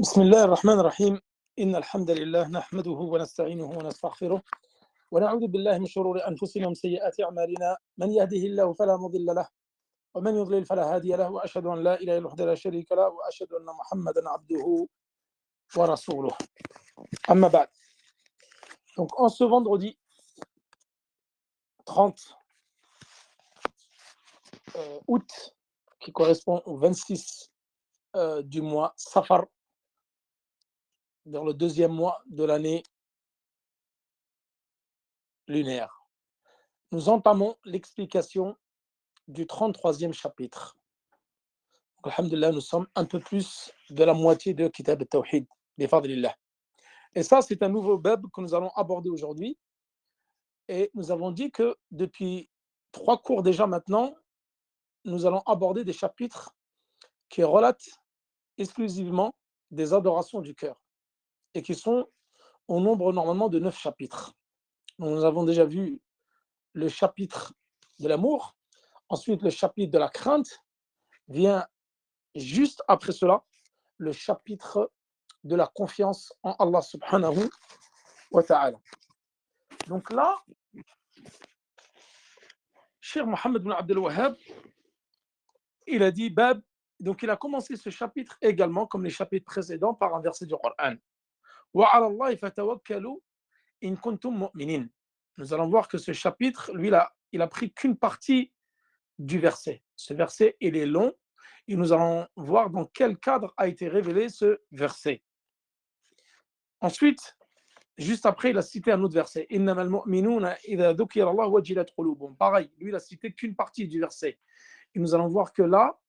بسم الله الرحمن الرحيم إن الحمد لله نحمده ونستعينه ونستغفره ونعوذ بالله من شرور أنفسنا ومن سيئات أعمالنا من يهده الله فلا مضل له ومن يضلل فلا هادي له وأشهد أن لا إله إلا الله وحده لا شريك له وأشهد أن محمدا عبده ورسوله أما بعد. Donc en ce vendredi 30 août qui correspond au 26 du mois Safar, dans le deuxième mois de l'année lunaire, nous entamons l'explication du 33e chapitre. Alhamdulillah, nous sommes un peu plus de la moitié de Kitab al-Tawhid, bifadlillah. Et ça, c'est un nouveau bab que nous allons aborder aujourd'hui. Et nous avons dit que depuis 3 cours déjà maintenant, nous allons aborder des chapitres qui relatent exclusivement des adorations du cœur et qui sont au nombre normalement de 9 chapitres. Donc, nous avons déjà vu le chapitre de l'amour, ensuite le chapitre de la crainte, vient juste après cela le chapitre de la confiance en Allah subhanahu wa ta'ala. Donc là, Cheikh Mohammed bin Abdel Wahhab, il a dit Bab, donc il a commencé ce chapitre également, comme les chapitres précédents, par un verset du Coran. Wa 'ala Allahi fatawakkalu in kuntum mu'minin. Nous allons voir que ce chapitre, lui, il a pris qu'une partie du verset. Ce verset, il est long, et nous allons voir dans quel cadre a été révélé ce verset. Ensuite, juste après, il a cité un autre verset. Innamal mu'minuna idha dhukira Allah wajilat qulubuhum. Pareil, lui, il a cité qu'une partie du verset. Et nous allons voir que là,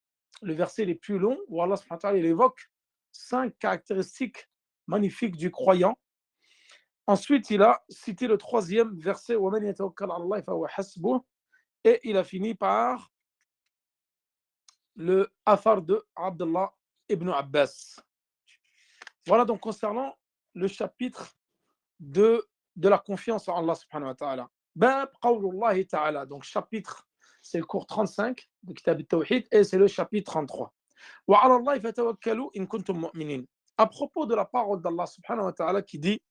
le verset est plus long, où Allah subhanahu wa ta'ala, il évoque 5 caractéristiques magnifiques du croyant. Ensuite, il a cité le 3e verset, wa man yatawakkal 'ala Allah fa huwa hasbuh. Et il a fini par le athar de Abdullah ibn Abbas. Voilà donc concernant le chapitre de la confiance en Allah subhanahu wa ta'ala. Bab qawlullahi ta'ala, donc chapitre, c'est le cours 35 de Kitab al-Tawhid et c'est le chapitre 33. Wa 'ala Allahi fatawakkalu in kuntum mu'minin. À propos de la parole d'Allah subhanahu wa ta'ala qui dit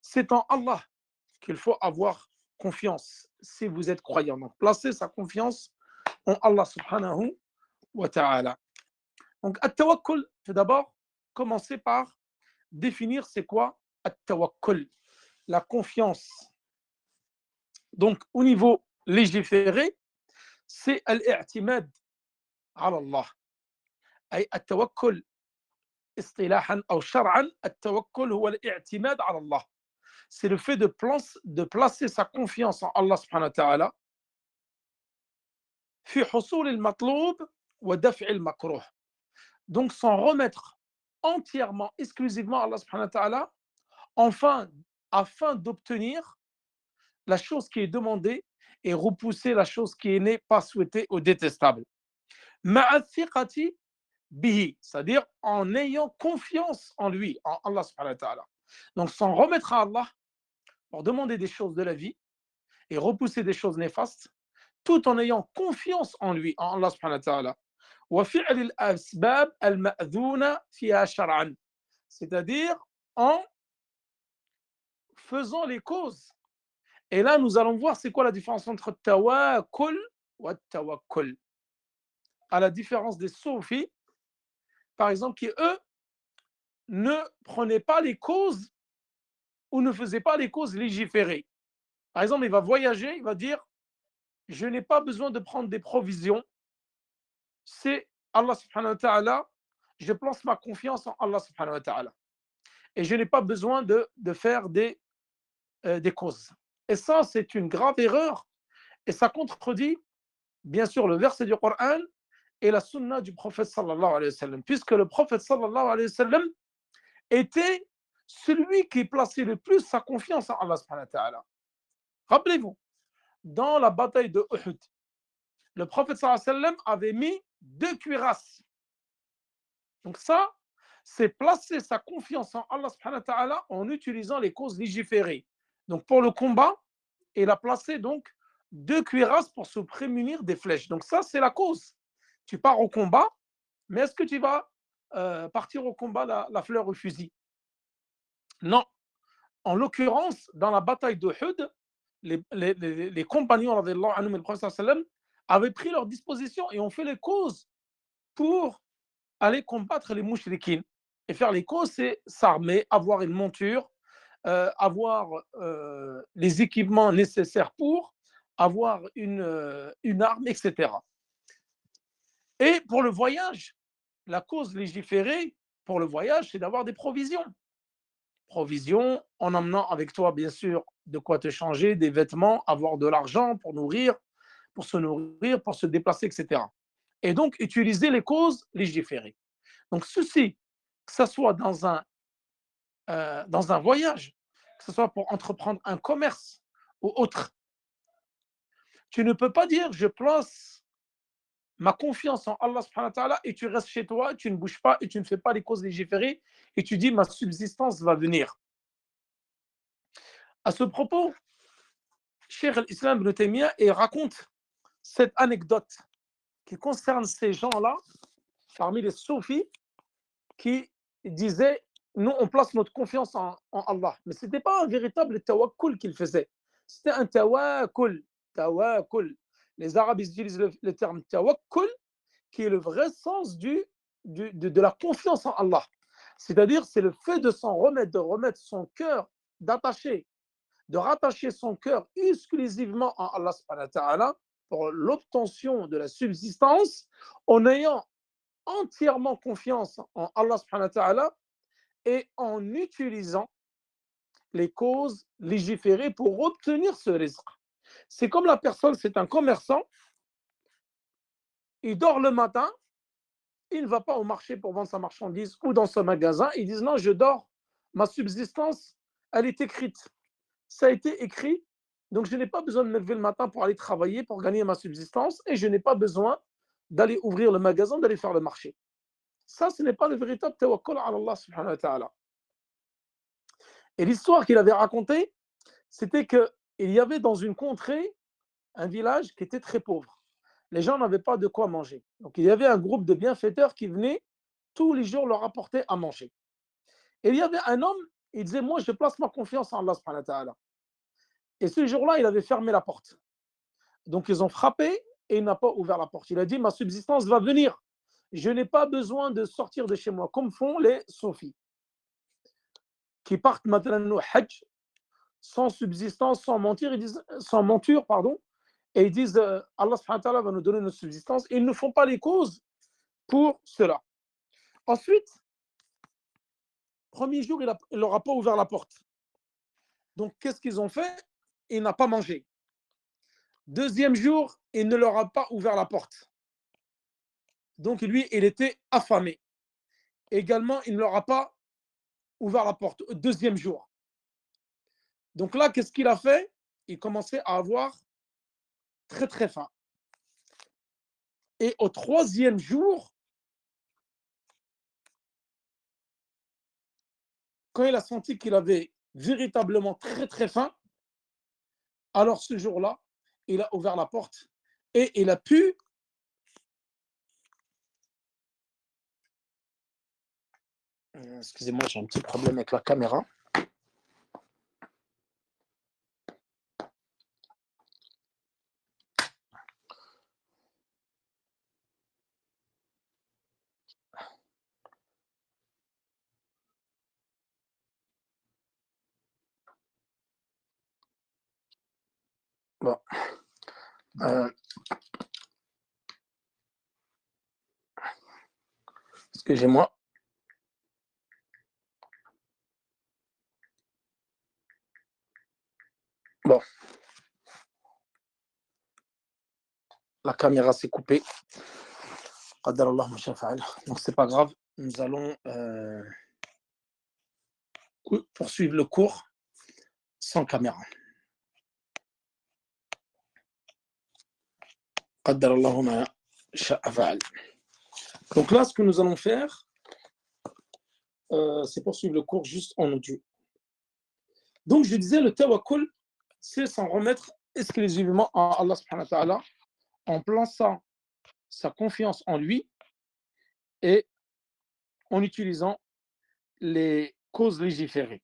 c'est en Allah qu'il faut avoir confiance si vous êtes croyant. Donc placez sa confiance en Allah subhanahu wa ta'ala. Donc at-tawakkul, tout d'abord, commencer par définir c'est quoi at-tawakkul, la confiance. Donc au niveau légiféré, c'est al-i'timad ala Allah. أي التوكل اصطلاحا أو شرعا التوكل هو الاعتماد على الله. C'est le fait de placer sa confiance en Allah subhanahu wa ta'ala في حصول المطلوب ودفع المكروه. Donc s'en remettre entièrement, exclusivement à Allah subhanahu wa ta'ala, afin d'obtenir la chose qui est demandée et repousser la chose qui n'est pas souhaitée ou détestable. مع الثقة bihi, c'est-à-dire en ayant confiance en lui, en Allah subhanahu wa ta'ala. Donc s'en remettre à Allah pour demander des choses de la vie et repousser des choses néfastes, tout en ayant confiance en lui, en Allah subhanahu wa ta'ala. وفعل الأسباب المأذونة فيها شرعا, c'est-à-dire en faisant les causes. Et là, nous allons voir c'est quoi la différence entre tawakkul et tawakkul. À la différence des soufis, par exemple, qui eux ne prenaient pas les causes ou ne faisaient pas les causes légiférées. Par exemple, il va voyager, il va dire je n'ai pas besoin de prendre des provisions, c'est Allah subhanahu wa ta'ala, je place ma confiance en Allah subhanahu wa ta'ala. Et je n'ai pas besoin de faire des causes. Et ça, c'est une grave erreur. Et ça contredit, bien sûr, le verset du Coran et la sunna du prophète sallallahu alayhi wa sallam. Puisque le prophète sallallahu alayhi wa sallam était celui qui plaçait le plus sa confiance en Allah subhanahu wa ta'ala. Rappelez-vous, dans la bataille de Uhud, le prophète sallallahu alayhi wa sallam avait mis 2 cuirasses. Donc ça, c'est placer sa confiance en Allah subhanahu wa ta'ala en utilisant les causes légiférées. Donc pour le combat, il a placé donc 2 cuirasses pour se prémunir des flèches. Donc ça, c'est la cause. Tu pars au combat, mais est-ce que tu vas partir au combat la fleur au fusil. Non. En l'occurrence, dans la bataille de Uhud, les compagnons radiallahu anhum et le prophète sallam avaient pris leurs dispositions et ont fait les causes pour aller combattre les mouchriquines. Et faire les causes, c'est s'armer, avoir une monture, avoir les équipements nécessaires pour, avoir une arme, etc. Et pour le voyage, la cause légiférée pour le voyage, c'est d'avoir des provisions. Provisions en emmenant avec toi, bien sûr, de quoi te changer, des vêtements, avoir de l'argent pour se nourrir, pour se déplacer, etc. Et donc, utiliser les causes légiférées. Donc, ceci, que ce soit dans un voyage, que ce soit pour entreprendre un commerce ou autre, tu ne peux pas dire je place ma confiance en Allah subhanahu wa ta'ala et tu restes chez toi, tu ne bouges pas et tu ne fais pas les causes légiférées et tu dis ma subsistance va venir. À ce propos, Cheikh al-Islam ibn Taymiyyah raconte cette anecdote qui concerne ces gens-là, parmi les soufis, qui disaient nous, on place notre confiance en Allah. Mais ce n'était pas un véritable tawakkul qu'il faisait. C'était un tawakkul. Tawakkul. Les Arabes utilisent le terme tawakkul, qui est le vrai sens de la confiance en Allah. C'est-à-dire, c'est le fait de s'en remettre, de remettre son cœur, de rattacher son cœur exclusivement à Allah subhanahu wa ta'ala pour l'obtention de la subsistance, en ayant entièrement confiance en Allah subhanahu wa ta'ala et en utilisant les causes légiférées pour obtenir ce rizq. C'est comme la personne, c'est un commerçant, il dort le matin, il ne va pas au marché pour vendre sa marchandise ou dans son magasin, il dit non, je dors, ma subsistance, elle est écrite. Ça a été écrit, donc je n'ai pas besoin de me lever le matin pour aller travailler, pour gagner ma subsistance, et je n'ai pas besoin d'aller ouvrir le magasin, d'aller faire le marché. Ça, ce n'est pas le véritable tawakkul à Allah subhanahu wa ta'ala. Et l'histoire qu'il avait racontée, c'était qu'il y avait dans une contrée un village qui était très pauvre. Les gens n'avaient pas de quoi manger. Donc il y avait un groupe de bienfaiteurs qui venaient tous les jours leur apporter à manger. Et il y avait un homme, il disait moi je place ma confiance en Allah subhanahu wa ta'ala. Et ce jour-là, il avait fermé la porte. Donc ils ont frappé et il n'a pas ouvert la porte. Il a dit ma subsistance va venir. Je n'ai pas besoin de sortir de chez moi, comme font les soufis, qui partent maintenant au Hajj sans subsistance, sans monture, et ils disent Allah subhanahu wa ta'ala va nous donner notre subsistance, et ils ne font pas les causes pour cela. Ensuite, premier jour, il ne leur a pas ouvert la porte. Donc, qu'est-ce qu'ils ont fait? Il n'a pas mangé. Deuxième jour, il ne leur a pas ouvert la porte. Donc, lui, il était affamé. Également, il ne leur a pas ouvert la porte. Deuxième jour. Donc là, qu'est-ce qu'il a fait? Il commençait à avoir très, très faim. Et au troisième jour, quand il a senti qu'il avait véritablement très, très faim, alors ce jour-là, il a ouvert la porte et il a pu excusez-moi, j'ai un petit problème avec la caméra. Bon. Excusez-moi. Bon. La caméra s'est coupée. Donc c'est pas grave. Nous allons poursuivre le cours sans caméra. Donc là, ce que nous allons faire, c'est poursuivre le cours juste en audio. Donc je disais, le tawakkul, c'est s'en remettre exclusivement à Allah subhanahu wa ta'ala en plaçant sa confiance en lui et en utilisant les causes légiférées.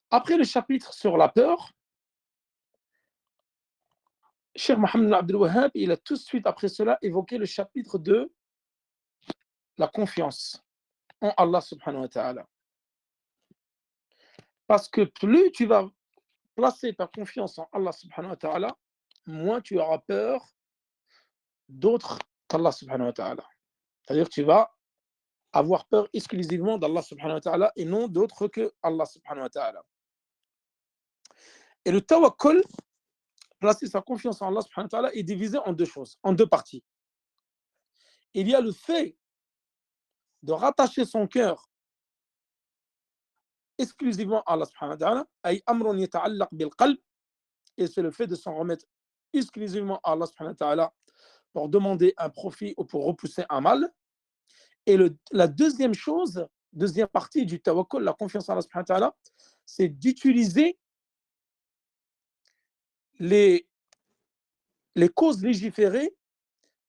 Après le chapitre sur la peur, Cheikh Mohammed Abdel Wahhab, il a tout de suite après cela évoqué le chapitre de la confiance en Allah subhanahu wa ta'ala. Parce que plus tu vas placer ta confiance en Allah subhanahu wa ta'ala, moins tu auras peur d'autres qu'Allah subhanahu wa ta'ala. C'est-à-dire que tu vas avoir peur exclusivement d'Allah subhanahu wa ta'ala et non d'autres que Allah subhanahu wa ta'ala. Et le tawakkul, placer sa confiance en Allah subhanahu wa ta'ala, est divisé en deux choses, en deux parties. Il y a le fait de rattacher son cœur exclusivement à Allah subhanahu wa ta'ala, ay amrun yata'allaq bil qalb, et c'est le fait de s'en remettre exclusivement à Allah subhanahu wa ta'ala pour demander un profit ou pour repousser un mal. Et la deuxième chose, deuxième partie du tawakkul, la confiance en Allah subhanahu wa ta'ala, c'est d'utiliser les causes légiférées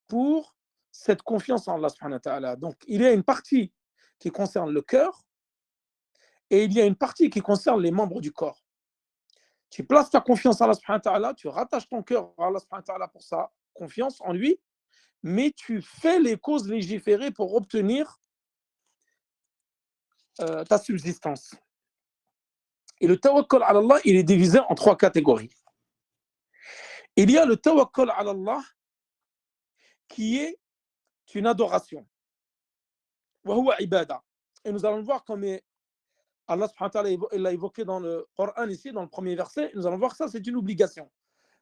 pour cette confiance en Allah subhanahu wa ta'ala. Donc, il y a une partie qui concerne le cœur et il y a une partie qui concerne les membres du corps. Tu places ta confiance en Allah subhanahu wa ta'ala, tu rattaches ton cœur à Allah subhanahu wa ta'ala pour sa confiance en lui, mais tu fais les causes légiférées pour obtenir ta subsistance. Et le tawakkul ala Allah, il est divisé en trois catégories. Il y a le tawakkul ala Allah qui est une adoration. Wa huwa ibada. Et nous allons voir comme Allah subhanahu wa ta'ala l'a évoqué dans le Coran ici, dans le premier verset, nous allons voir que ça, c'est une obligation.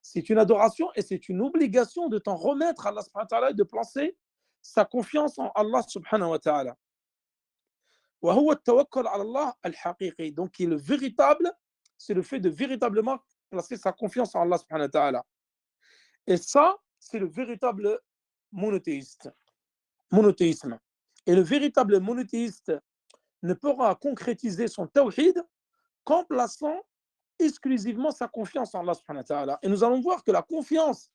C'est une adoration et c'est une obligation de t'en remettre à Allah subhanahu wa ta'ala et de placer sa confiance en Allah subhanahu wa ta'ala. Wa huwa tawakkul ala Allah al-haqiqi. Donc, qui est le véritable, c'est le fait de véritablement placer sa confiance en Allah subhanahu wa ta'ala. Et ça, c'est le véritable monothéisme. Et le véritable monothéiste ne pourra concrétiser son tawhid qu'en plaçant exclusivement sa confiance en Allah subhanahu wa ta'ala. Et nous allons voir que la confiance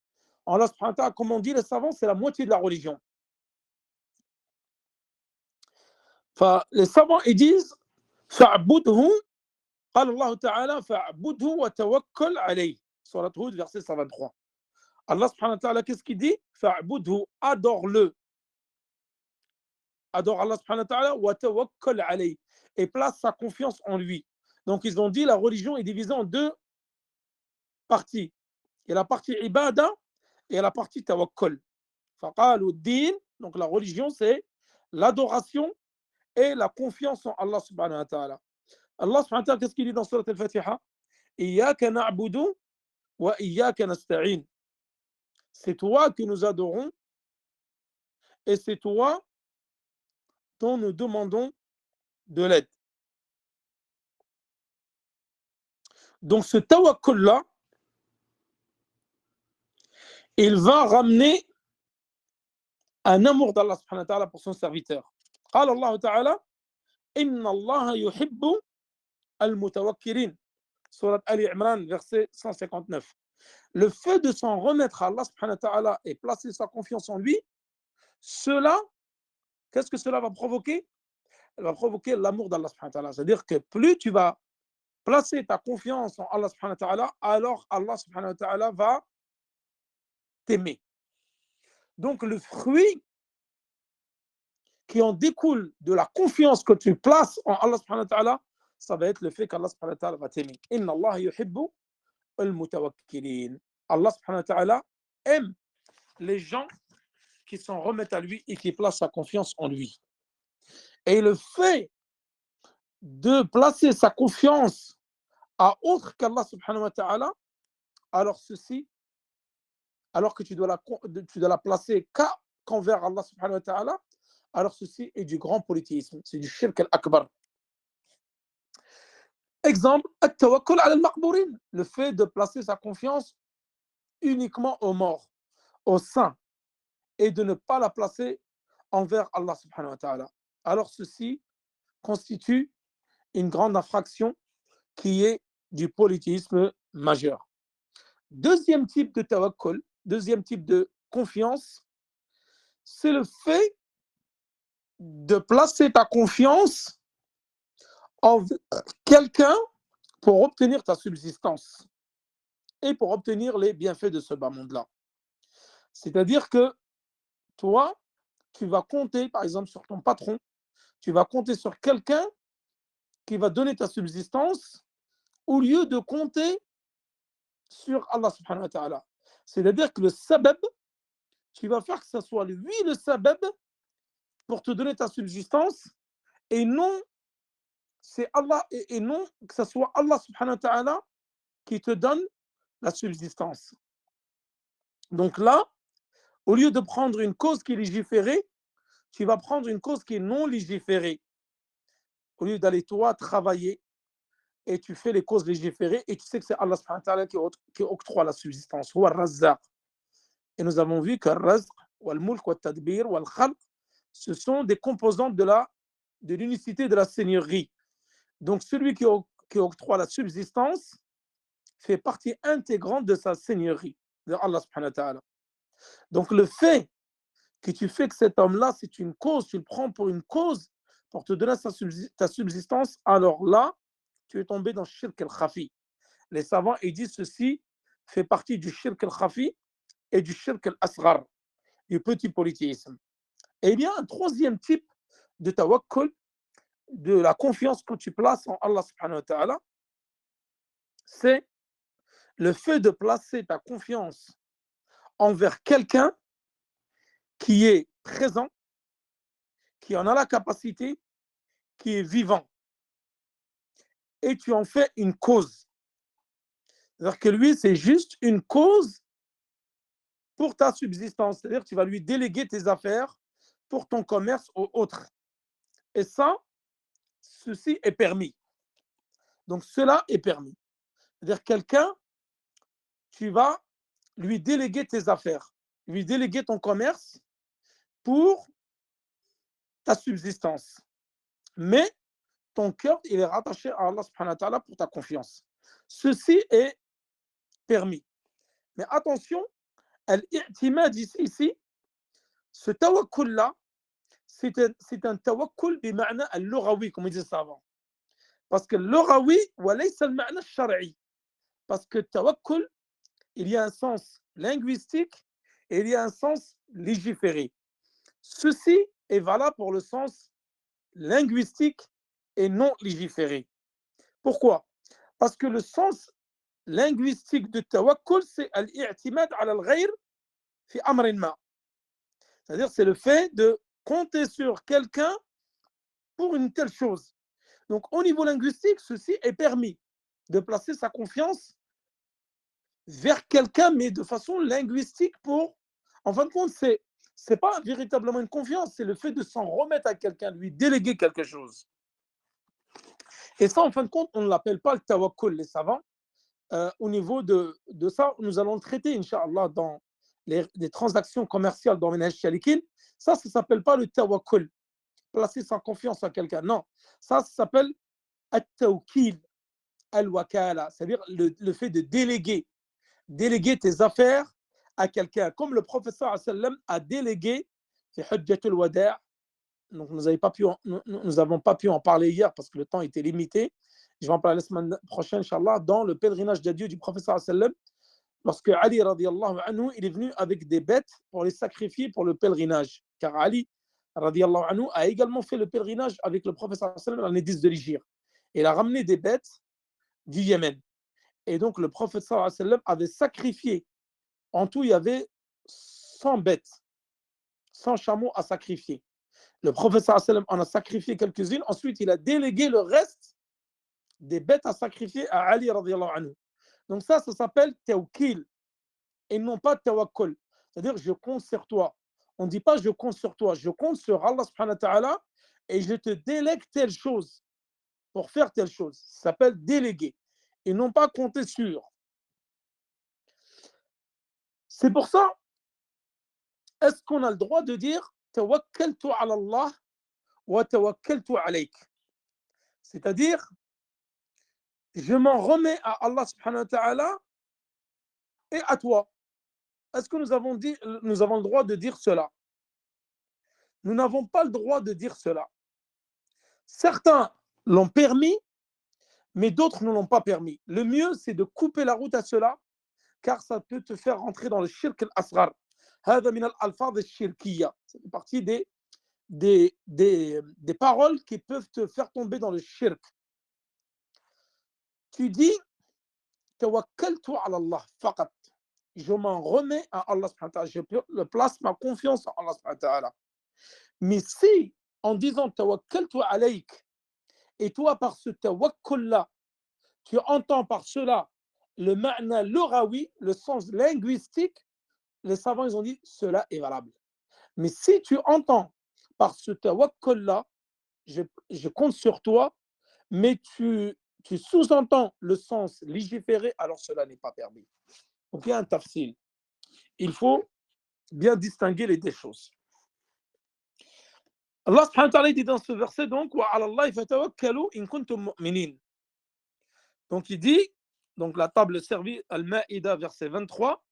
en Allah subhanahu wa ta'ala, comme on dit les savants, c'est la moitié de la religion. Enfin, les savants, ils disent fa'budhu, qala Allah ta'ala fa'budhu wa tawakkal alayhi. Surat Hud, verset 123. Allah subhanahu wa ta'ala, qu'est-ce qu'il dit? Fa'budhu, adore-le. Adore Allah subhanahu wa ta'ala wa tawakkal alayhi. Et place sa confiance en lui. Donc, ils ont dit la religion est divisée en deux parties. Il y a la partie ibada et la partie tawakkul. Faqalu din, donc la religion, c'est l'adoration et la confiance en Allah subhanahu wa ta'ala. Allah subhanahu wa ta'ala, qu'est-ce qu'il dit dans Surat al-Fatiha? Iyyaka na'budu wa iyyaka nasta'in. C'est toi que nous adorons et c'est toi dont nous demandons de l'aide. Donc ce tawakkul-là, il va ramener un amour d'Allah subhanahu wa ta'ala pour son serviteur. قال الله تعالى إن الله يحب المتوكلين. Surat Ali Imran, verset 159. Le fait de s'en remettre à Allah subhanahu wa ta'ala et placer sa confiance en lui, cela, qu'est-ce que cela va provoquer? Elle va provoquer l'amour d'Allah subhanahu wa ta'ala. C'est-à-dire que plus tu vas placer ta confiance en Allah subhanahu wa ta'ala, alors Allah subhanahu wa ta'ala va t'aimer. Donc le fruit qui en découle de la confiance que tu places en Allah subhanahu wa ta'ala, ça va être le fait qu'Allah subhanahu wa ta'ala va t'aimer. Inna Allah yuhibbu al-mutawakkilin. Allah subhanahu wa ta'ala aime les gens qui s'en remettent à lui et qui placent sa confiance en lui. Et le fait de placer sa confiance à autre qu'Allah subhanahu wa ta'ala, alors que tu dois la placer qu'envers Allah subhanahu wa ta'ala, alors ceci est du grand polythéisme, c'est du shirk al-akbar. Exemple, at-tawakkul ala al-maqbourin, le fait de placer sa confiance uniquement aux morts, aux saints, et de ne pas la placer envers Allah subhanahu wa ta'ala. Alors ceci constitue une grande infraction qui est du polythéisme majeur. Deuxième type de tawakkul, deuxième type de confiance, c'est le fait de placer ta confiance en quelqu'un pour obtenir ta subsistance et pour obtenir les bienfaits de ce bas monde-là. C'est-à-dire que toi, tu vas compter, par exemple, sur ton patron, tu vas compter sur quelqu'un qui va donner ta subsistance au lieu de compter sur Allah subhanahu wa ta'ala. C'est-à-dire que le sabab, tu vas faire que ce soit lui le sabab pour te donner ta subsistance et non, c'est Allah, et non que ce soit Allah subhanahu wa ta'ala qui te donne la subsistance. Donc là, au lieu de prendre une cause qui est légiférée, tu vas prendre une cause qui est non légiférée. Au lieu d'aller toi travailler et tu fais les causes légiférées et tu sais que c'est Allah subhanahu wa ta'ala qui octroie la subsistance. Et nous avons vu que Razq, Wal-Mulk, Wal-Tadbir, Wal-Khalq, ce sont des composantes de l'unicité de la seigneurie. Donc celui qui octroie la subsistance fait partie intégrante de sa seigneurie, de Allah subhanahu wa ta'ala. Donc le fait que tu fais que cet homme-là, c'est une cause, tu le prends pour une cause, pour te donner ta subsistance, alors là, tu es tombé dans Shirk al-Khafi. Les savants, ils disent ceci fait partie du Shirk al-Khafi et du Shirk al-Asghar, du petit polythéisme. Et il y a un troisième type de tawakkul, de la confiance que tu places en Allah subhanahu wa ta'ala, c'est le fait de placer ta confiance envers quelqu'un qui est présent, qui en a la capacité, qui est vivant. Et tu en fais une cause. C'est-à-dire que lui, c'est juste une cause pour ta subsistance. C'est-à-dire que tu vas lui déléguer tes affaires pour ton commerce ou autre. Et ça, ceci est permis. Donc cela est permis. C'est-à-dire quelqu'un, tu vas lui déléguer tes affaires, lui déléguer ton commerce pour ta subsistance. Mais ton cœur, il est rattaché à Allah subhanahu wa ta'ala pour ta confiance. Ceci est permis. Mais attention, al-i'timad ici, ce tawakkul-là, c'est un tawakkul bima'na al-lughawi, comme ils disent avant. Parce que l'lughawi, wa laysa al-ma'na al-shar'i. Parce que tawakkul, il y a un sens linguistique et il y a un sens légiféré. Ceci est valable pour le sens linguistique et non légiféré. Pourquoi? Parce que le sens linguistique de tawakkul, c'est al-i'timad ala al-ghayr fi amrin ma. C'est-à-dire, c'est le fait de compter sur quelqu'un pour une telle chose. Donc, au niveau linguistique, ceci est permis de placer sa confiance vers quelqu'un, mais de façon linguistique pour, en fin de compte, c'est pas véritablement une confiance, c'est le fait de s'en remettre à quelqu'un, lui déléguer quelque chose. Et ça, en fin de compte, on ne l'appelle pas le tawakkul, les savants. Au niveau de ça, nous allons le traiter, Inch'Allah, dans les transactions commerciales dans Minhaj Shalikin. Ça ne s'appelle pas le tawakkul, placer sa confiance à quelqu'un. Non, ça s'appelle at-tawkil, al-wakala, c'est-à-dire le fait de déléguer tes affaires à quelqu'un, comme le professeur sallam a délégué fi Hujjatul Wada'. Donc nous n'avons pas pu en parler hier parce que le temps était limité. Je vais en parler la semaine prochaine, Inch'Allah, dans le pèlerinage d'adieu du prophète sallam, lorsque Ali radiallahu anhu, il est venu avec des bêtes pour les sacrifier pour le pèlerinage. Car Ali radiallahu anhu a également fait le pèlerinage avec le prophète sallam l'année 10 de l'Hégire. Il a ramené des bêtes du Yémen. Et donc le prophète sallam avait sacrifié. En tout, il y avait 100 bêtes, 100 chameaux à sacrifier. Le prophète sallam en a sacrifié quelques-unes. Ensuite, il a délégué le reste des bêtes à sacrifier à Ali radiallahu anhu. Donc ça s'appelle tawkil et non pas tawakkul. C'est-à-dire, je compte sur toi. On ne dit pas je compte sur toi, je compte sur Allah subhanahu wa ta'ala et je te délègue telle chose pour faire telle chose. Ça s'appelle déléguer et non pas compter sur. C'est pour ça, est-ce qu'on a le droit de dire tawakkaltu ala Allah wa tawakkaltu alayk? C'est-à-dire, je m'en remets à Allah subhanahu wa ta'ala et à toi. Est-ce que nous avons le droit de dire cela? nous n'avons pas le droit de dire cela. Certains l'ont permis, mais d'autres ne l'ont pas permis. Le mieux, c'est de couper la route à cela, car ça peut te faire rentrer dans le shirk al-asghar. هذا من الألفاظ الشركية. C'est une partie des paroles qui peuvent te faire tomber dans le shirk. Tu dis, tawakkaltu ala Allah faqat. Je m'en remets à Allah subhanahu wa ta'ala. Je place ma confiance en Allah subhanahu wa ta'ala. Mais si, en disant tawakkaltu alayk, et toi, par ce tawakkul-là, tu entends par cela le ma'na lughawi, le sens linguistique, les savants ils ont dit cela est valable. Mais si tu entends par ce tawakkul-là, je compte sur toi, mais tu sous-entends le sens légiféré, alors cela n'est pas permis. Donc il y a un tafsil. Il faut bien distinguer les deux choses. Allah subhanahu wa ta'ala dit dans ce verset donc wa 'ala Allahi fatawakkalu in kuntum mu'minin. Donc il dit, donc la table servie, Al-Ma'ida, verset 23,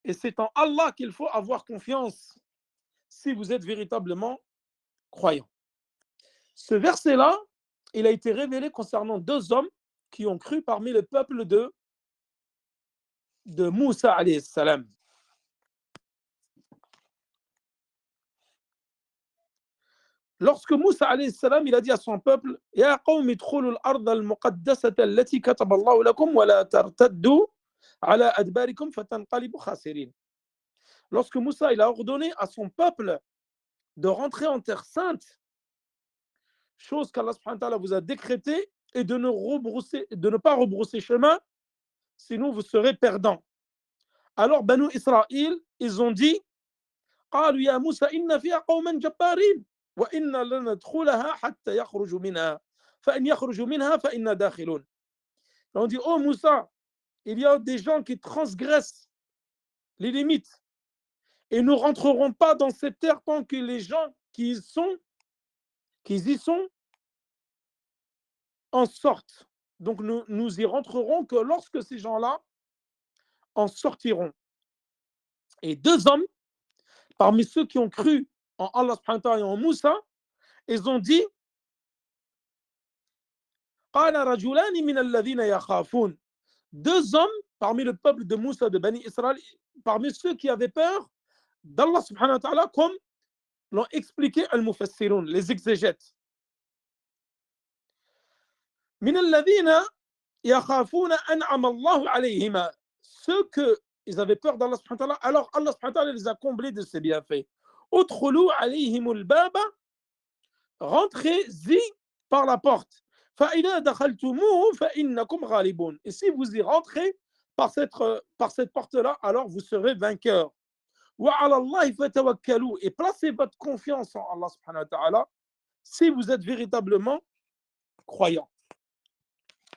et c'est en Allah qu'il faut avoir confiance si vous êtes véritablement croyant. Ce verset-là, il a été révélé concernant deux hommes qui ont cru parmi le peuple de Moussa alayhi salam. Lorsque Moussa alayhi salam, il a dit à son peuple, Ya qawmi idkhulu al-ard al-muqaddasata allati kataba Allahu lakum wa la tartaddu ala adbarikum fatanqalibu khasirin. Lorsque Moussa il a ordonné à son peuple de rentrer en terre sainte, chose qu'Allah subhanahu wa ta'ala vous a décrété, et de ne pas rebrousser chemin, sinon vous serez perdants. Alors Banu Israël, ils ont dit, قالوا يا موسى إن فيها قوما جبارين وإنا لن ندخلها حتى يخرجوا منها فإن يخرجوا منها فإنا داخلون. On dit, oh Moussa, il y a des gens qui transgressent les limites et nous ne rentrerons pas dans cette terre tant que les gens qui y sont en sortent. Donc nous y rentrerons que lorsque ces gens-là en sortiront. Et deux hommes, parmi ceux qui ont cru en Allah subhanahu wa ta'ala et en Moussa, ils ont dit deux hommes parmi le peuple de Moussa, de Bani Israël, parmi ceux qui avaient peur d'Allah subhanahu wa ta'ala, comme l'ont expliqué al-Mufassirun, les exégètes. من الذين يخافون أنعم الله عليهما, ceux qu'ils avaient peur d'Allah subhanahu wa ta'ala, alors Allah subhanahu wa ta'ala les a comblés de ses bienfaits. Udkhulu alayhimul baba, rentrez-y par la porte. فإذا دخلتموه فإنكم غالبون. Et si vous y rentrez par cette porte-là, alors vous serez vainqueurs. وعلى الله فتوكلوا, et placez votre confiance en Allah subhanahu wa ta'ala si vous êtes véritablement croyants.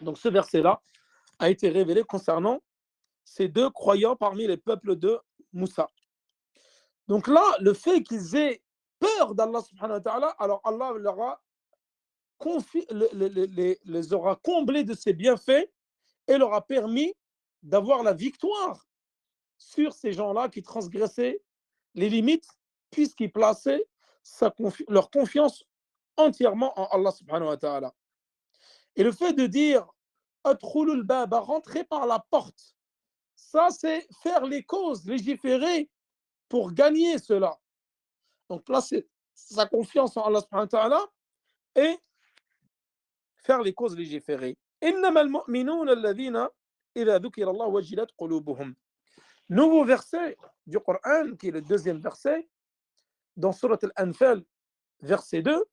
Donc ce verset-là a été révélé concernant ces deux croyants parmi les peuples de Moussa. Donc là, le fait qu'ils aient peur d'Allah subhanahu wa ta'ala, alors Allah les aura comblés de ses bienfaits et leur a permis d'avoir la victoire sur ces gens-là qui transgressaient les limites, puisqu'ils plaçaient leur confiance entièrement en Allah subhanahu wa ta'ala. Et le fait de dire adkhulul baba, rentrer par la porte, ça c'est faire les causes, légiférer pour gagner cela. Donc placer sa confiance en Allah subhanahu wa ta'ala et faire les causes légiférées. Innamal mu'minuna alladhina idha dhukira Allah wajilat qulubuhum. Nouveau verset du Coran, qui est le deuxième verset, dans Surat Al-Anfal, verset 2.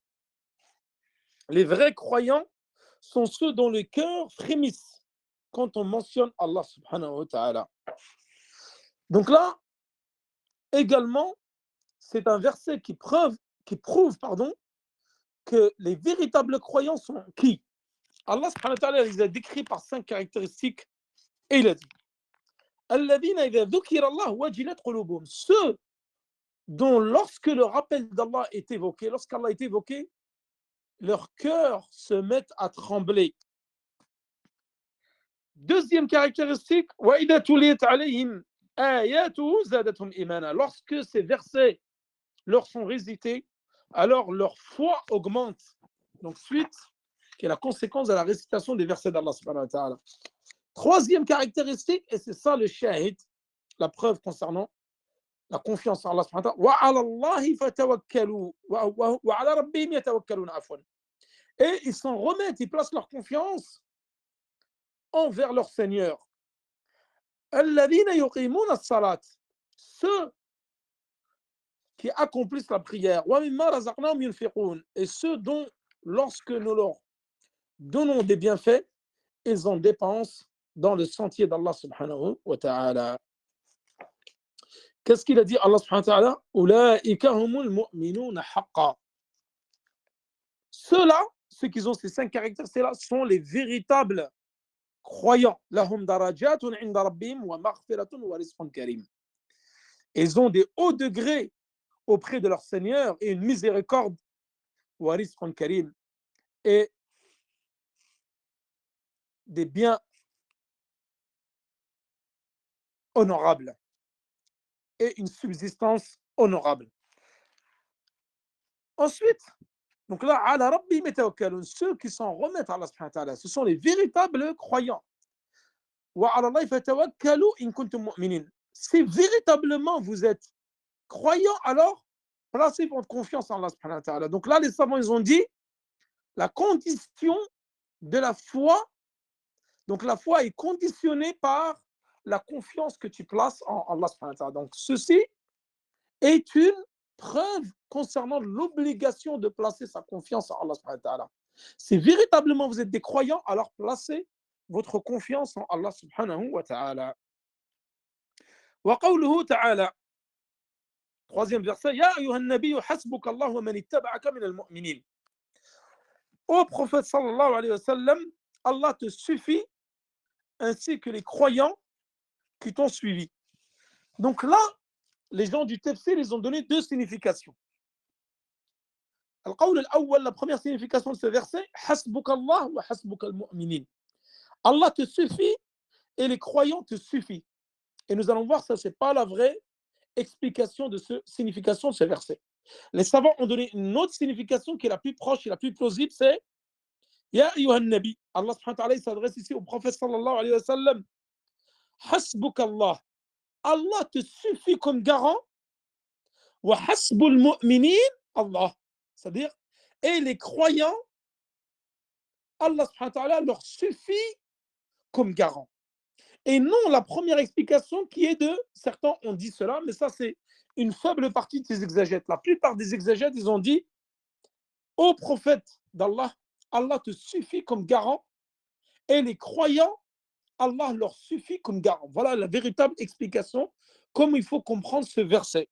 Les vrais croyants sont ceux dont le cœur frémisse quand on mentionne Allah subhanahu wa ta'ala. Donc là, également, c'est un verset qui prouve que les véritables croyants sont qui? Allah subhanahu wa ta'ala les a décrits par 5 caractéristiques et il a dit Alladhina idha dhukira Allah wajilat qulubuhum, ceux dont lorsque le rappel d'Allah est évoqué, lorsqu'Allah est évoqué, leur cœur se met à trembler. Deuxième caractéristique, wa idha tuliyat alayhim ayatuhu zadatuhum imana, lorsque ces versets leur sont récités, alors leur foi augmente. Donc, suite, qui est la conséquence de la récitation des versets d'Allah subhanahu wa ta'ala. Troisième caractéristique, et c'est ça le shahid, la preuve concernant la confiance en Allah subhanahu wa ta'ala. Et ils s'en remettent, ils placent leur confiance envers leur Seigneur. Ceux qui accomplissent la prière. Et ceux dont, lorsque nous leur donnons des bienfaits, ils en dépensent dans le sentier d'Allah subhanahu wa ta'ala. Qu'est-ce qu'il a dit Allah subhanahu wa ta'ala? Ulaika humul mu'minuna haqqa. Ceux-là, ceux qui ont ces 5 caractéristiques-là, sont les véritables croyants. Lahum darajatun inda rabbihim wa maghfiratun wa rizqun karim. Ils ont des hauts degrés auprès de leur Seigneur et une miséricorde wa rizqun karim et des biens honorables et une subsistance honorable. Ensuite, donc là, ala rabbihim yatawakkalun, ceux qui s'en remettent à Allah subhanahu wa ta'ala, ce sont les véritables croyants. Wa ala Allahi fatawakkalu in kuntum mu'minin. Si véritablement vous êtes croyants, alors placez votre confiance en Allah subhanahu wa ta'ala. Donc là, les savants, ils ont dit la condition de la foi, donc la foi est conditionnée par la confiance que tu places en Allah subhanahu wa ta'ala. Donc ceci est une preuve concernant l'obligation de placer sa confiance en Allah subhanahu wa ta'ala. Si véritablement vous êtes des croyants, alors placez votre confiance en Allah subhanahu wa ta'ala. Wa qawluhu ta'ala, troisième verset, Ya ayyuhan nabiyyu hasbuka Allah wa man ittaba'aka min al-mu'minin. Ô prophète sallallahu alayhi wa sallam, Allah te suffit ainsi que les croyants qui t'ont suivi. Donc là, les gens du tafsir, ils ont donné 2 significations. Al-qawl al-awwal, la première signification de ce verset, hasbuka Allah wa hasbuka al-mu'minin. Allah te suffit et les croyants te suffisent. Et nous allons voir ça, ce n'est pas la vraie explication de cette signification de ce verset. Les savants ont donné une autre signification qui est la plus proche et la plus plausible, c'est Ya ayyuhan nabi. Allah subhanahu wa ta'ala s'adresse ici au prophète sallallahu alayhi wa sallam. Hasbuka Allah. Allah te suffit comme garant. Wa hasbul mu'minin Allah. C'est-à-dire, et les croyants, Allah subhanahu wa ta'ala leur suffit comme garant. Et non la première explication qui est de, certains ont dit cela, mais ça c'est une faible partie des exégètes. La plupart des exégètes, ils ont dit, ô prophète d'Allah, Allah te suffit comme garant, et les croyants, Allah leur suffit comme garant. Voilà la véritable explication, comme il faut comprendre ce verset.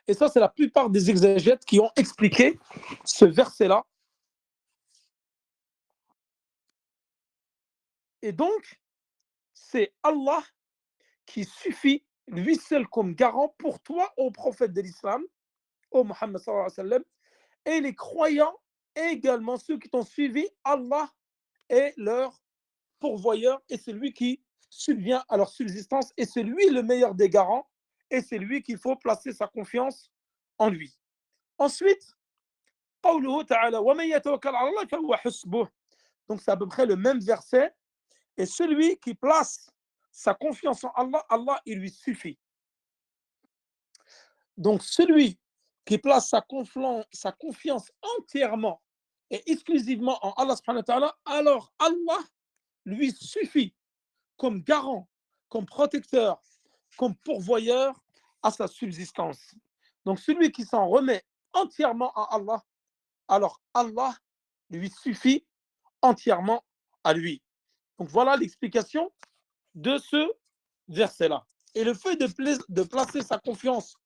Et ça, c'est la plupart des exégètes qui ont expliqué ce verset-là. Et donc, c'est Allah qui suffit, lui seul, comme garant pour toi, ô prophète de l'islam, ô Muhammad sallallahu alayhi wa sallam, et les croyants, également ceux qui t'ont suivi, Allah est leur pourvoyeur et c'est lui qui subvient à leur subsistance et c'est lui le meilleur des garants et c'est lui qu'il faut placer sa confiance en lui. Ensuite, قوله تعالى ومن يتوكل على الله فهو حسبه. Donc c'est à peu près le même verset et celui qui place sa confiance en Allah, Allah il lui suffit. Donc celui qui place sa confiance entièrement et exclusivement en Allah subhanahu wa ta'ala, alors Allah lui suffit comme garant, comme protecteur, comme pourvoyeur à sa subsistance. Donc celui qui s'en remet entièrement à Allah, alors Allah lui suffit entièrement à lui. Donc voilà l'explication de ce verset-là. Et le fait de placer sa confiance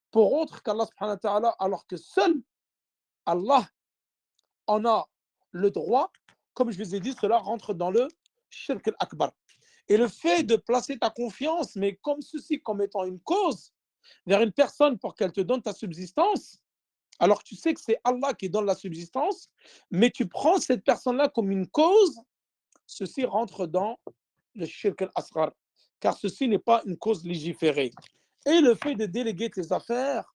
pour autre qu'Allah subhanahu wa ta'ala, alors que seul Allah en a le droit, comme je vous ai dit, cela rentre dans le shirk al-akbar. Et le fait de placer ta confiance, mais comme ceci, comme étant une cause, vers une personne pour qu'elle te donne ta subsistance, alors que tu sais que c'est Allah qui donne la subsistance, mais tu prends cette personne-là comme une cause, ceci rentre dans le shirk al-asghar, car ceci n'est pas une cause légiférée. Et le fait de déléguer tes affaires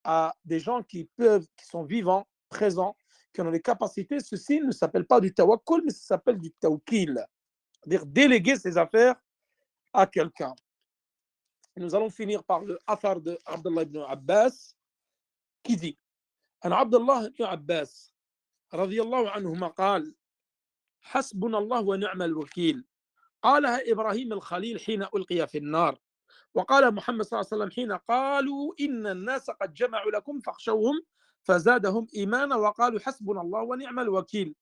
à des gens qui sont vivants, présents, qui ont les capacités, ceci ne s'appelle pas du tawakkul, mais ça s'appelle du tawkil. C'est-à-dire déléguer ses affaires à quelqu'un. Nous allons finir par le athar de Abdullah ibn Abbas qui dit عن عبد الله بن عباس رضي الله عنهما قال حسبنا الله ونعم الوكيل قالها إبراهيم الخليل حين ألقي في النار وقال محمد صلى الله عليه وسلم حين قالوا إن الناس قد جمعوا لكم فاخشوهم فزادهم إيمانا وقالوا حسبنا الله ونعم الوكيل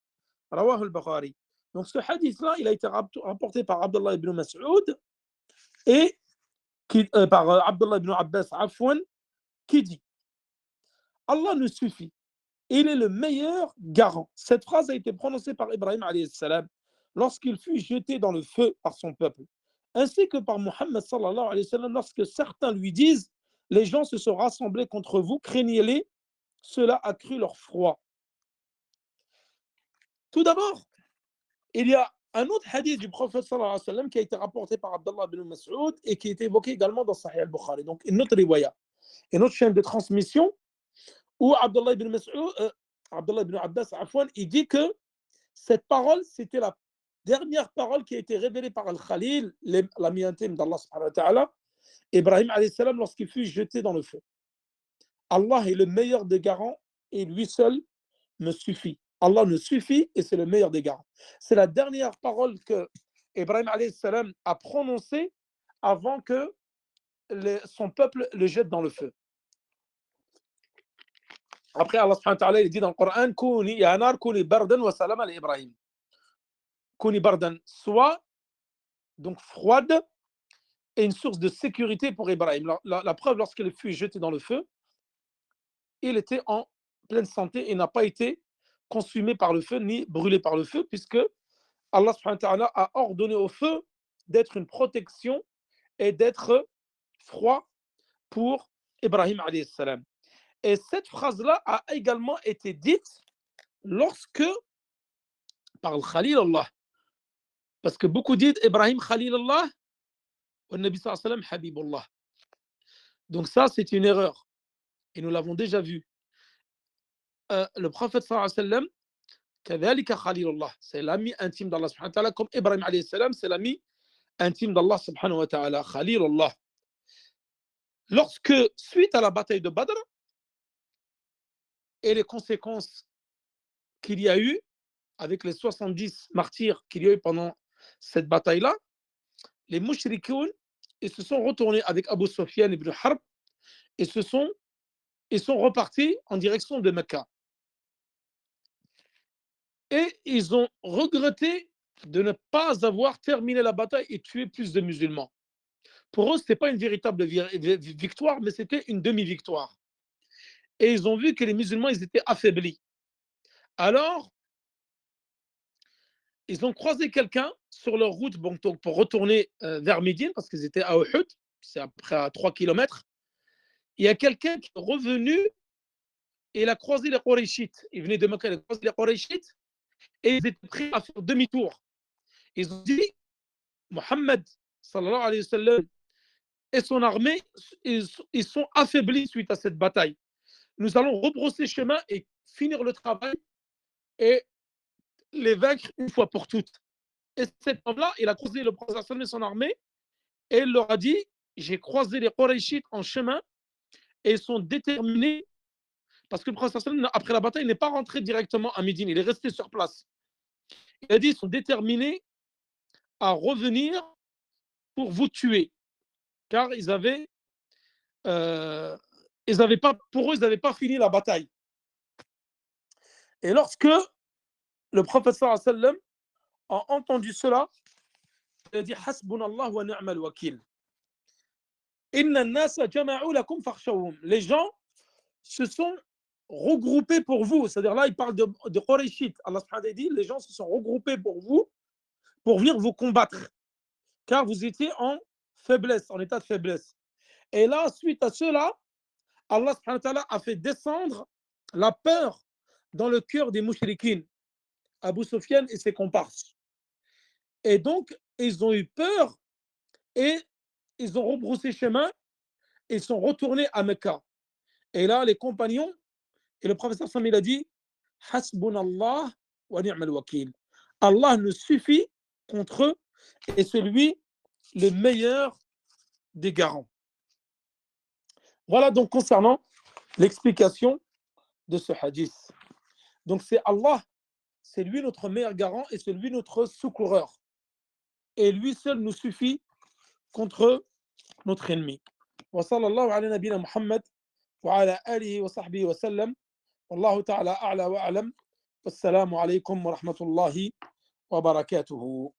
رواه البخاري. Donc ce hadith-là, il a été rapporté par Abdullah ibn Mas'ud et par Abdullah ibn Abbas Afwan qui dit Allah nous suffit. Il est le meilleur garant. Cette phrase a été prononcée par Ibrahim alayhi salam lorsqu'il fut jeté dans le feu par son peuple, ainsi que par Muhammad sallallahu alayhi wa sallam lorsque certains lui disent les gens se sont rassemblés contre vous, craignez-les, cela accrut leur froid. Tout d'abord, il y a un autre hadith du prophète sallallahu alayhi wa sallam qui a été rapporté par Abdullah ibn Mas'ud et qui est évoqué également dans Sahih al-Bukhari. Donc une autre riwaya, une autre chaîne de transmission où Abdullah ibn Abbas Afwan, il dit que cette parole, c'était la dernière parole qui a été révélée par Al-Khalil, l'ami intime d'Allah subhanahu wa ta'ala, Ibrahim alayhi salam, lorsqu'il fut jeté dans le feu. Allah est le meilleur des garants et lui seul me suffit. Allah me suffit et c'est le meilleur des garants. C'est la dernière parole que Ibrahim alayhi salam a prononcée avant que son peuple le jette dans le feu. Après, Allah subhanahu wa ta'ala, il dit dans le Coran, Kouni ya nar kouni bardan wa salam ala Ibrahim. Kouni bardan, soit donc froide et une source de sécurité pour Ibrahim. La preuve, lorsqu'il fut jeté dans le feu, il était en pleine santé et n'a pas été consumé par le feu ni brûlé par le feu, puisque Allah subhanahu wa ta'ala a ordonné au feu d'être une protection et d'être froid pour Ibrahim alayhi salam. Et cette phrase-là a également été dite lorsque, par le Khalil Allah, parce que beaucoup disent Ibrahim Khalil Allah, ou Nabi sallallahu alayhi wa sallam Habibullah. Donc ça, c'est une erreur. Et nous l'avons déjà vu. Le prophète sallallahu alayhi wa sallam, كذلك Khalil Allah, c'est l'ami intime d'Allah subhanahu wa ta'ala, comme Ibrahim alayhi salam, c'est l'ami intime d'Allah subhanahu wa ta'ala, Khalil Allah. Lorsque, suite à la bataille de Badr, et les conséquences qu'il y a eu, avec les 70 martyrs qu'il y a eu pendant cette bataille-là, les mushrikoun, ils se sont retournés avec Abu Sufyan ibn Harb et sont repartis en direction de Mecca. Et ils ont regretté de ne pas avoir terminé la bataille et tué plus de musulmans. Pour eux, ce n'était pas une véritable victoire, mais c'était une demi-victoire. Et ils ont vu que les musulmans, ils étaient affaiblis. Alors, ils ont croisé quelqu'un sur leur route pour retourner vers Médine, parce qu'ils étaient à Uhud, c'est à peu près à 3 km. Il y a quelqu'un qui est revenu et il a croisé les Qurayshites. Il venait de Mecca, il a croisé les Qurayshites et ils étaient prêts à faire demi-tour. Ils ont dit, Mohammed, sallallahu alayhi wa sallam, et son armée, ils sont affaiblis suite à cette bataille. Nous allons rebrosser chemin et finir le travail et les vaincre une fois pour toutes. Et cet homme-là, il a croisé le prophète et son armée et il leur a dit, j'ai croisé les Qurayshites en chemin et ils sont déterminés, parce que le prophète, après la bataille, il n'est pas rentré directement à Médine, il est resté sur place. Il a dit, ils sont déterminés à revenir pour vous tuer, car ils avaient pas, pour eux, ils n'avaient pas fini la bataille. Et lorsque le prophète sallallahu alayhi wa sallam a entendu cela, il a dit Hasbunallah wa ni'mal wakil. Inna an-nasa jama'u lakum fakhshawhum. Les gens se sont regroupés pour vous. C'est-à-dire là, il parle de Qurayshites. Allah subhanahu wa ta'ala dit les gens se sont regroupés pour vous, pour venir vous combattre, car vous étiez en faiblesse, en état de faiblesse. Et là, suite à cela, Allah subhanahu wa ta'ala a fait descendre la peur dans le cœur des mouchriquines, Abu Sufyan et ses comparses. Et donc, ils ont eu peur et ils ont rebroussé chemin et ils sont retournés à Mecca. Et là, les compagnons et le prophète sallam, il a dit Hasbunallah wa ni'mal wakil. Allah nous suffit contre eux et c'est lui le meilleur des garants. Voilà donc concernant l'explication de ce hadith. Donc c'est Allah, c'est lui notre meilleur garant et c'est lui notre secoureur. Et lui seul nous suffit contre notre ennemi. Wa sallallahu ala nabina Muhammad wa ala alihi wa sahbihi wa sallam. Wallahu ta'ala a'la wa a'lam. Wassalamu alaykum wa rahmatullahi wa barakatuhu.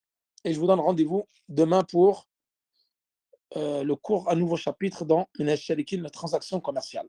Et je vous donne rendez-vous demain pour le cours, un nouveau chapitre dans Min ash-Sharikin, la transaction commerciale.